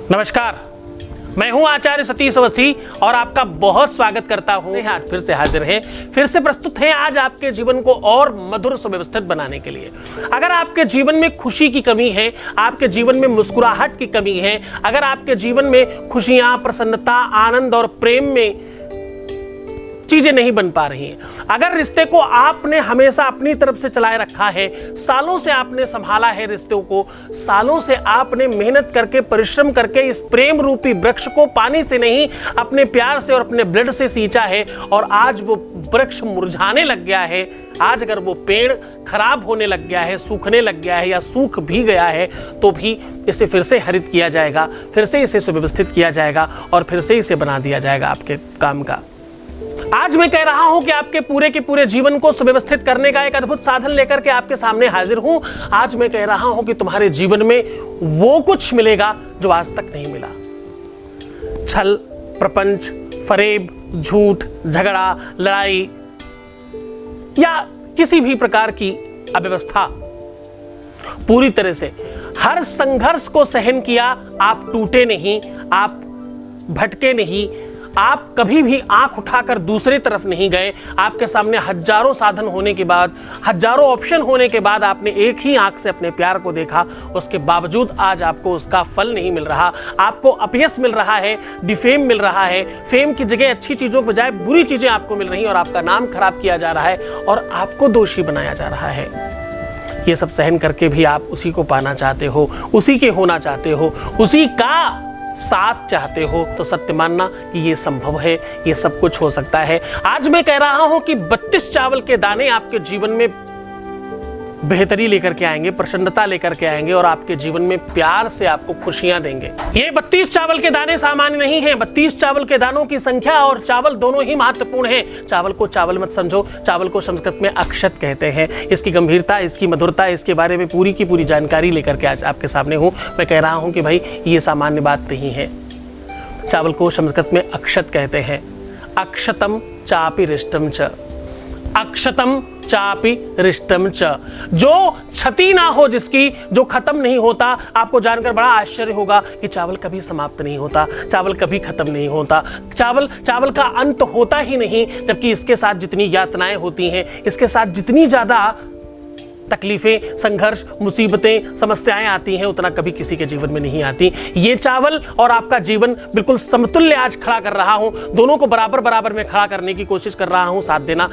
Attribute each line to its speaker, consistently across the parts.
Speaker 1: नमस्कार, मैं हूं आचार्य सतीश अवस्थी और आपका बहुत स्वागत करता हूं। आज फिर से हाजिर हैं, फिर से प्रस्तुत हैं आज आपके जीवन को और मधुर सुव्यवस्थित बनाने के लिए। अगर आपके जीवन में खुशी की कमी है, आपके जीवन में मुस्कुराहट की कमी है, अगर आपके जीवन में खुशियां, प्रसन्नता, आनंद और प्रेम में चीजें नहीं बन पा रही हैं, अगर रिश्ते को आपने हमेशा अपनी तरफ से चलाए रखा है, सालों से आपने संभाला है रिश्तों को, सालों से आपने मेहनत करके परिश्रम करके इस प्रेम रूपी वृक्ष को पानी से नहीं अपने प्यार से और अपने ब्लड से सींचा है और आज वो वृक्ष मुरझाने लग गया है, आज अगर वो पेड़ खराब होने लग गया है, सूखने लग गया है या सूख भी गया है, तो भी इसे फिर से हरित किया जाएगा, फिर से इसे सुव्यवस्थित किया जाएगा और फिर से इसे बना दिया जाएगा आपके काम का। आज मैं कह रहा हूं कि आपके पूरे के पूरे जीवन को सुव्यवस्थित करने का एक अद्भुत साधन लेकर के आपके सामने हाजिर हूं। आज मैं कह रहा हूं कि तुम्हारे जीवन में वो कुछ मिलेगा जो आज तक नहीं मिला। छल, प्रपंच, फरेब, झूठ, झगड़ा, लड़ाई या किसी भी प्रकार की अव्यवस्था, पूरी तरह से हर संघर्ष को सहन किया, आप टूटे नहीं, आप भटके नहीं, आप कभी भी आंख उठाकर दूसरी तरफ नहीं गए। आपके सामने हजारों साधन होने के बाद, हजारों ऑप्शन होने के बाद आपने एक ही आंख से अपने प्यार को देखा, उसके बावजूद आज आपको उसका फल नहीं मिल रहा, आपको अपयश मिल रहा है, डिफेम मिल रहा है, फेम की जगह अच्छी चीजों के बजाय बुरी चीजें आपको मिल रही हैं और आपका नाम खराब किया जा रहा है और आपको दोषी बनाया जा रहा है। ये सब सहन करके भी आप उसी को पाना चाहते हो, उसी के होना चाहते हो, उसी का साथ चाहते हो, तो सत्य मानना कि ये संभव है, ये सब कुछ हो सकता है। आज मैं कह रहा हूं कि 32 चावल के दाने आपके जीवन में बेहतरी लेकर के आएंगे, प्रसन्नता लेकर के आएंगे और आपके जीवन में प्यार से आपको खुशियां देंगे। ये 32 चावल के दाने सामान्य नहीं हैं। 32 चावल के दानों की संख्या और चावल दोनों ही महत्वपूर्ण हैं। चावल को चावल मत समझो, चावल को संस्कृत में अक्षत कहते हैं। इसकी गंभीरता, इसकी मधुरता, इसके बारे में पूरी की पूरी जानकारी लेकर के आज आपके सामने हूं। मैं कह रहा हूं कि भाई ये सामान्य बात नहीं है। चावल को संस्कृत में अक्षत कहते हैं। अक्षतम चापि रिष्टम च, अक्षतम चापि रिष्टम च, जो क्षति ना हो जिसकी, जो खत्म नहीं होता। आपको जानकर बड़ा आश्चर्य होगा कि चावल कभी समाप्त नहीं होता, चावल कभी खत्म नहीं होता, चावल का अंत होता ही नहीं, जबकि इसके साथ जितनी यातनाएं होती हैं, इसके साथ जितनी ज्यादा तकलीफें, संघर्ष, मुसीबतें, समस्याएं आती हैं, उतना कभी किसी के जीवन में नहीं आती। ये चावल और आपका जीवन बिल्कुल समतुल्य आज खड़ा कर रहा हूं, दोनों को बराबर बराबर में खड़ा करने की कोशिश कर रहा हूं। साथ देना,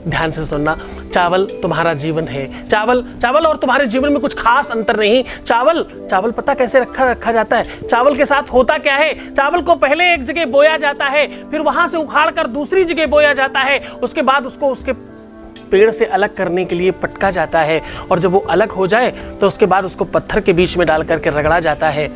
Speaker 1: ध्यान से सुनना। चावल तुम्हारा जीवन है। चावल और तुम्हारे जीवन में कुछ खास अंतर नहीं। चावल पता कैसे रखा जाता है? चावल के साथ होता क्या है? चावल को पहले एक जगह बोया जाता है, फिर वहां से उखाड़ कर दूसरी जगह बोया जाता है, उसके बाद उसको उसके पेड़ से अलग करने के लिए पटका जाता है और जब वो अलग हो जाए तो उसके बाद उसको पत्थर के बीच में डाल करके रगड़ा जाता है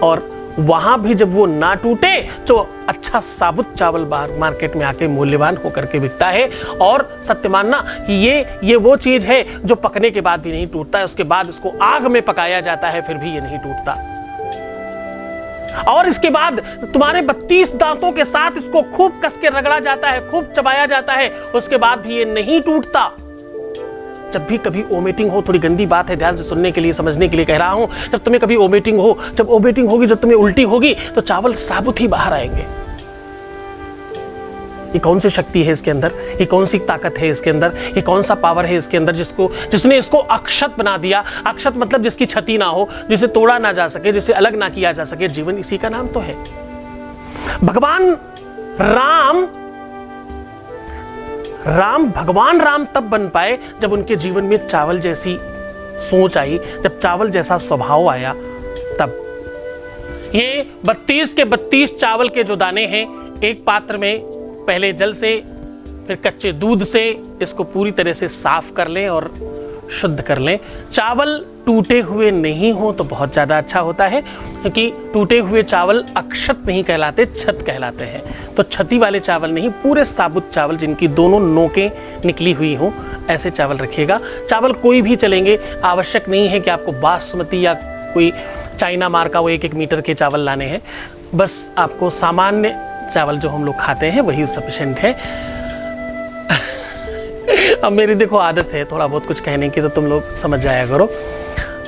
Speaker 1: और वहां भी जब वो ना टूटे तो अच्छा साबुत चावल बाहर मार्केट में आके मूल्यवान होकर के बिकता है। और सत्य मानना कि ये वो चीज है जो पकने के बाद भी नहीं टूटता है, उसके बाद इसको आग में पकाया जाता है, फिर भी ये नहीं टूटता। और इसके बाद तुम्हारे 32 दांतों के साथ इसको खूब कस के रगड़ा जाता है, खूब चबाया जाता है, उसके बाद भी ये नहीं टूटता। जब भी कभी वोमिटिंग हो, थोड़ी गंदी बात है, ध्यान से सुनने के लिए, समझने के लिए कह रहा हूं, जब तुम्हें कभी वोमिटिंग हो, जब वोमिटिंग होगी, जब तुम्हें उल्टी होगी, तो चावल साबुत ही बाहर आएंगे। ये कौन सी शक्ति है इसके अंदर? ये कौन सी ताकत है इसके अंदर? ये कौन सा पावर है इसके अंदर जिसने इसको अक्षत बना दिया? अक्षत मतलब जिसकी क्षति ना हो, जिसे तोड़ा ना जा सके, जिसे अलग ना किया जा सके। जीवन इसी का नाम तो है। भगवान राम तब बन पाए जब उनके जीवन में चावल जैसी सोच आई, जब चावल जैसा स्वभाव आया। तब ये 32 के 32 चावल के जो दाने हैं, एक पात्र में पहले जल से, फिर कच्चे दूध से इसको पूरी तरह से साफ कर लें और शुद्ध कर लें। चावल टूटे हुए नहीं हो तो बहुत ज़्यादा अच्छा होता है, क्योंकि टूटे हुए चावल अक्षत नहीं कहलाते, छत कहलाते हैं। तो छती वाले चावल नहीं, पूरे साबुत चावल जिनकी दोनों नोकें निकली हुई हों, ऐसे चावल रखिएगा। चावल कोई भी चलेंगे, आवश्यक नहीं है कि आपको बासमती या कोई चाइना मार का वो 1-1 मीटर के चावल लाने हैं। बस आपको सामान्य चावल जो हम लोग खाते हैं वही सफिशिएंट है। अब मेरी देखो आदत है थोड़ा बहुत कुछ कहने की, तो तुम लोग समझ जाया करो।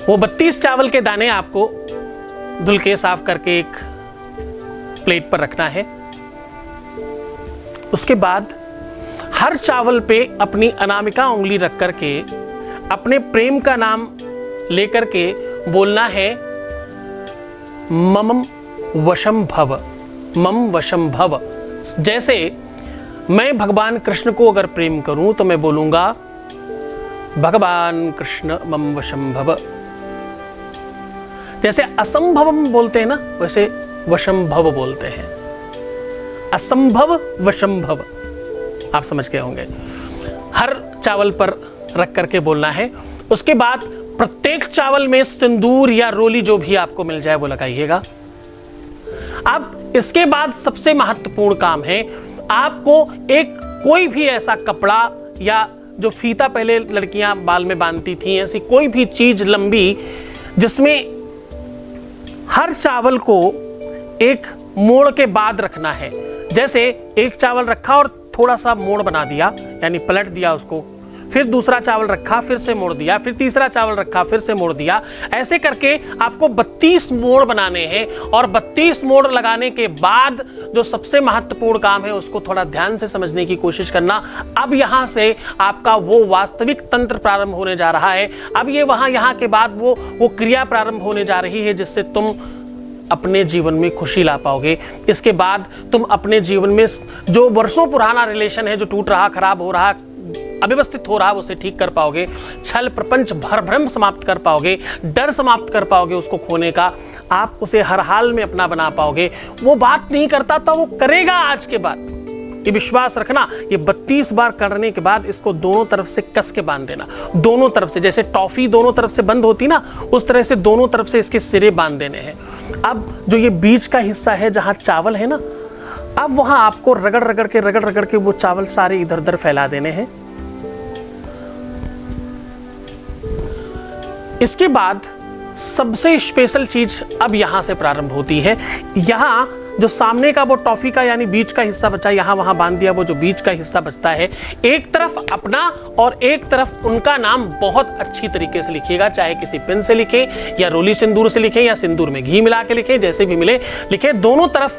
Speaker 1: वो 32 चावल के दाने आपको धुल के साफ करके एक प्लेट पर रखना है। उसके बाद हर चावल पे अपनी अनामिका उंगली रख करके अपने प्रेम का नाम लेकर के बोलना है मम वशम भव, मम वशम भव। जैसे मैं भगवान कृष्ण को अगर प्रेम करूं तो मैं बोलूंगा भगवान कृष्ण मम वशम भव। जैसे असंभवम बोलते हैं ना, वैसे वशम भव बोलते हैं। असंभव वशम भव, आप समझ गए होंगे। हर चावल पर रख करके बोलना है। उसके बाद प्रत्येक चावल में सिंदूर या रोली जो भी आपको मिल जाए वो लगाइएगा। अब इसके बाद सबसे महत्वपूर्ण काम है, आपको एक कोई भी ऐसा कपड़ा या जो फीता पहले लड़कियां बाल में बांधती थी, ऐसी कोई भी चीज लंबी जिसमें हर चावल को एक मोड़ के बाद रखना है। जैसे एक चावल रखा और थोड़ा सा मोड़ बना दिया, यानी पलट दिया उसको, फिर दूसरा चावल रखा फिर से मोड़ दिया, फिर तीसरा चावल रखा फिर से मोड़ दिया। ऐसे करके आपको 32 मोड़ बनाने हैं। और 32 मोड़ लगाने के बाद जो सबसे महत्वपूर्ण काम है उसको थोड़ा ध्यान से समझने की कोशिश करना। अब यहां से आपका वो वास्तविक तंत्र प्रारंभ होने जा रहा है। अब ये यहाँ के बाद वो क्रिया प्रारंभ होने जा रही है जिससे तुम अपने जीवन में खुशी ला पाओगे। इसके बाद तुम अपने जीवन में जो वर्षों पुराना रिलेशन है, जो टूट रहा, खराब हो रहा, अव्यवस्थित हो रहा, उसे ठीक कर पाओगे। छल प्रपंच भरभ्रम समाप्त कर पाओगे, डर समाप्त कर पाओगे उसको खोने का। आप उसे हर हाल में अपना बना पाओगे। वो बात नहीं करता तो वो करेगा आज के बाद, ये विश्वास रखना। ये 32 बार करने के बाद इसको दोनों तरफ से कस के बांध देना। दोनों तरफ से, जैसे टॉफी दोनों तरफ से बंद होती ना, उस तरह से दोनों तरफ से इसके सिरे बांध देने हैं। अब जो ये बीच का हिस्सा है जहां चावल है ना, अब वहां आपको रगड़ रगड़ के वो चावल सारे इधर उधर फैला देने हैं। इसके बाद सबसे स्पेशल चीज अब यहां से प्रारंभ होती है। यहां जो सामने का वो टॉफी का यानी बीच का हिस्सा बचा, यहां वहां बांध दिया, वो जो बीच का हिस्सा बचता है, एक तरफ अपना और एक तरफ उनका नाम बहुत अच्छी तरीके से लिखिएगा। चाहे किसी पेन से लिखे या रोली सिंदूर से लिखे या सिंदूर में घी मिला के लिखे, जैसे भी मिले लिखे। दोनों तरफ,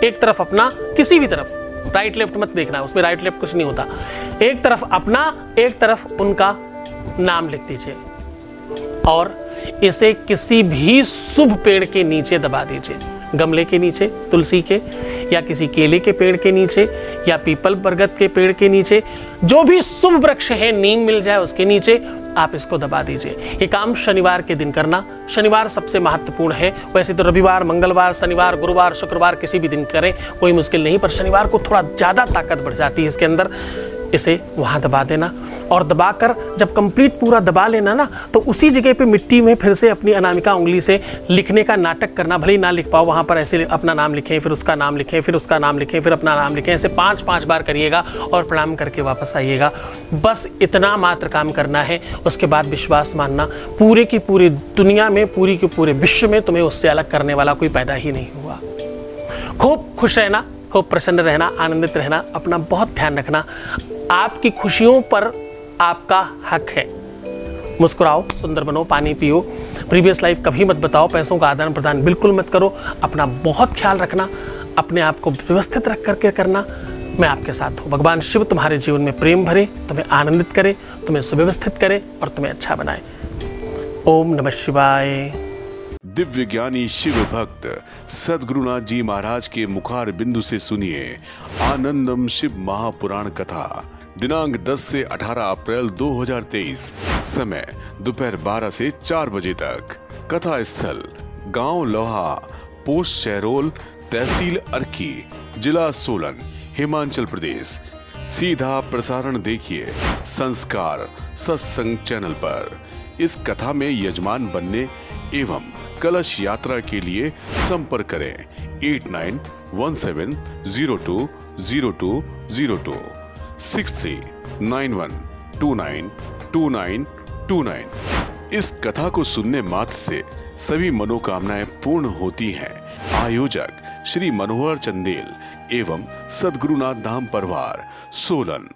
Speaker 1: एक तरफ अपना, किसी भी तरफ, राइट लेफ्ट मत देखना, उसमें राइट लेफ्ट कुछ नहीं होता। एक तरफ अपना, एक तरफ उनका नाम लिख दीजिए और इसे किसी भी शुभ पेड़ के नीचे दबा दीजिए। गमले के नीचे, तुलसी के, या किसी केले के पेड़ के नीचे, या पीपल बरगद के पेड़ के नीचे, जो भी शुभ वृक्ष है, नीम मिल जाए उसके नीचे आप इसको दबा दीजिए। ये काम शनिवार के दिन करना। शनिवार सबसे महत्वपूर्ण है। वैसे तो रविवार, मंगलवार, शनिवार, गुरुवार, शुक्रवार किसी भी दिन करें, कोई मुश्किल नहीं, पर शनिवार को थोड़ा ज्यादा ताकत बढ़ जाती है इसके अंदर। इसे वहां दबा देना और दबाकर जब कंप्लीट पूरा दबा लेना ना, तो उसी जगह पे मिट्टी में फिर से अपनी अनामिका उंगली से लिखने का नाटक करना। भले ही ना लिख पाओ वहां पर, ऐसे अपना नाम लिखें, फिर उसका नाम लिखें, फिर उसका नाम लिखें, फिर अपना नाम लिखें। ऐसे 5-5 बार करिएगा और प्रणाम करके वापस आइएगा। बस इतना मात्र काम करना है। उसके बाद विश्वास मानना, पूरे की पूरी दुनिया में, पूरी के पूरे विश्व में तुम्हें उससे अलग करने वाला कोई पैदा ही नहीं हुआ। खूब खुश रहना, खूब प्रसन्न रहना, आनंदित रहना, अपना बहुत ध्यान रखना। आपकी खुशियों पर आपका हक है। मुस्कुराओ, सुंदर बनो, पानी पियो, प्रीवियस लाइफ कभी मत बताओ, पैसों का आदान प्रदान बिल्कुल मत करो। अपना बहुत ख्याल रखना, अपने आप को व्यवस्थित रख करके करना। मैं आपके साथ हूँ। भगवान शिव तुम्हारे जीवन में प्रेम भरे, तुम्हें आनंदित करे, तुम्हें सुव्यवस्थित करे और तुम्हें अच्छा बनाए। ओम नमः शिवाय।
Speaker 2: दिव्य ज्ञानी शिव भक्त सद्गुरुनाथ जी महाराज के मुखार बिंदु से सुनिए आनंदम शिव महापुराण कथा। दिनांक 10 से 18 अप्रैल 2023, समय दोपहर 12 से 4 बजे तक। कथा स्थल गांव लोहा, पोस्ट शहरोल, तहसील अर्की, जिला सोलन, हिमाचल प्रदेश। सीधा प्रसारण देखिए संस्कार सत्संग चैनल पर। इस कथा में यजमान बनने एवं कलश यात्रा के लिए संपर्क करें 8917020202 6391292929। इस कथा को सुनने मात्र से सभी मनोकामनाएं पूर्ण होती हैं। आयोजक श्री मनोहर चंदेल एवं सद्गुरुनाथ धाम परिवार, सोलन।